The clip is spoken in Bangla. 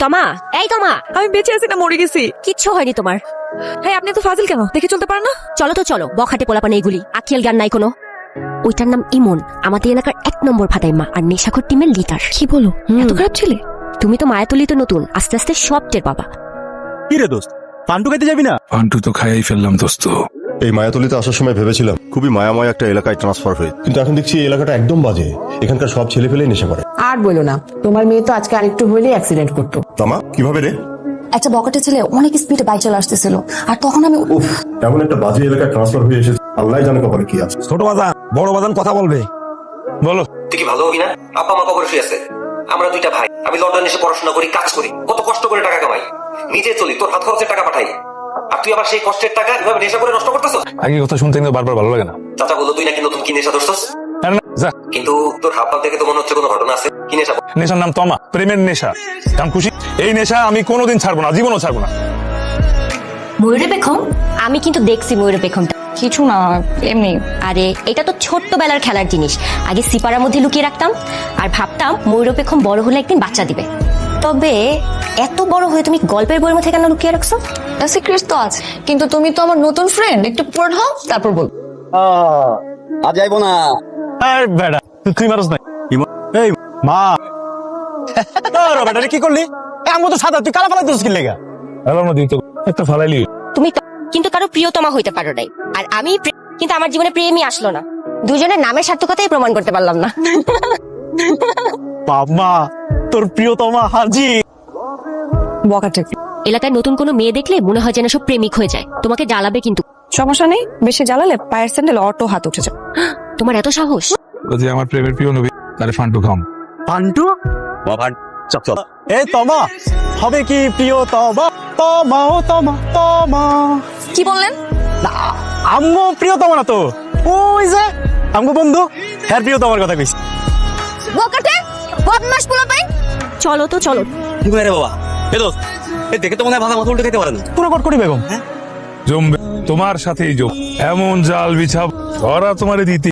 তমা, এই তমা, আমি বেঁচে আছি না মরে গেছি? কিচ্ছু হয়নি তোমার। হ্যাঁ, আপনি তো ফাজিল কেন? দেখে চলতে পারেন না? চলো তো চলো, বখাটে পোলাপানে এগুলি আখিয়াল জ্ঞান নাই কোনো। ওইটার নাম ইমন, আমাদের এলাকার 1 নম্বর ফাদাইমা আর নেশাখোর টিমের লিডার। কি বলো, এত খারাপ ছেলে? তুমি তো মায়াতলি তো নতুন, আস্তে আস্তে সব টের পাবা। কি রে দোস্ত, পান্টু খাইতে যাবি না? পান্টু তো খাইয়াই ফেললাম দোস্ত। এই মায়াতলিতে আসার সময় ভেবেছিলাম খুবই মায়াময় একটা এলাকায় ট্রান্সফার হয়ে, কিন্তু এখন দেখছি এই এলাকাটা একদম বাজে। এখানকার সব ছেলে ফেলে নেশা করে। আর বলো না, তোমার মেয়ে তো আজকে আরেকটু হইলে অ্যাক্সিডেন্ট করতো। তামা, কিভাবে রে? একটা বকেটে ছেলে অনেক স্পিডে বাইক চলে আসতেছিল, আর তখন আমি উফ, এমন একটা বাজে এলাকায় ট্রান্সফার হয়ে এসেছে, আল্লাহ জানে কপালে কি আছে। ছোট বাজান বড় বাজান কথা বলবে, বলো। তুই কি ভালো হবি না? আব্বা মা কবর শুয়ে আছে, আমরা 2টা ভাই। আমি লন্ডনে এসে পড়াশোনা করি, কাজ করি, কত কষ্ট করে টাকা কামাই, নিজে চলি, তোর হাত খরচের টাকা পাঠাই, আর তুই আবার সেই কষ্টের টাকা এভাবে নেশা করে নষ্ট করতেছ। আগে কথা শুনতে কিন্তু বারবার ভালো লাগে না। চাচা বললো তুই নাকি নতুন কি নেশা ধরছস, কিন্তু তোর হাব দেখে তো মনে হচ্ছে কোনো ঘটনা আছে। কি নেশা? নেশার নাম তমা, প্রেমের নেশা। কারণ খুশি, এই নেশা আমি কোনোদিন ছাড়বো না, জীবনও ছাড়বো না। ময়ূরে পেখম? আমি কিন্তু দেখছি ময়ূরে পেখমটা। কিছু না, এমনি। আরে এটা তো ছোট্টবেলার খেলার জিনিস, আগে সিপারার মধ্যে লুকিয়ে রাখতাম আর ভাবতাম ময়ূরে পেখম বড় হলে একদিন বাচ্চা দিবে। তবে এত বড় হয়ে তুমি গল্পের বইয়ের মধ্যে কেন লুকিয়ে রাখছো? সিক্রেট তো আছে, কিন্তু তুমি তো আমার নতুন ফ্রেন্ড, একটু পড়াও তারপর বল। আজ যাইবো না। এই বেটা, তুই মারস নাই? এই মা, বেটা কি করলি? আমি তো সাদা, তুই কালা ফালাই দোষ কি লেগা? এলার মধ্যে তো একটা ফালাইলি। তুমি কিন্তু কারো প্রিয়তমা হইতে পারো নাই, আর আমি কিন্তু আমার জীবনে প্রেমই আসলো না। দুজনের নামের সার্থকতাই প্রমাণ করতে পারলাম না। বাবা, তোর প্রিয়তমা হাজি। বকাটে। এলাকায় নতুন কোনো মেয়ে দেখলে মনে হয় যেন সব প্রেমিক হয়ে যায়, তোমাকে জ্বালাবে কিন্তু। সমস্যা নেই, বেশি জ্বালালে পায়ের স্যান্ডেল অটো হাত উঠে যায়। তোমার এত সাহস? যদি আমার প্রেমের প্রিয় নবী, তাহলে ফান্টু খাম। পান্টু বাবা, চপ চপ। এই তমা হবে কি প্রিয়তমা? তমা ও তমা, তমা। কি বললেন? না, আম্মু প্রিয়তমা না তো, ওই যে আম্মু বন্ধু, হ্যাঁ প্রিয়তমার কথা কইছি। বকাটে বদমাশ পোলাপাইন। চলো তো চলো। কি করে রে বাবা? এ দোস্ত, এই দেখে তো মনে হয় ভালো মতো উল্টে খেতে পারে না। পুরো কট করি বেগম। জমবে তোমার সাথেই জম, এমন জাল বিছাব ধরা তোমারে দিতে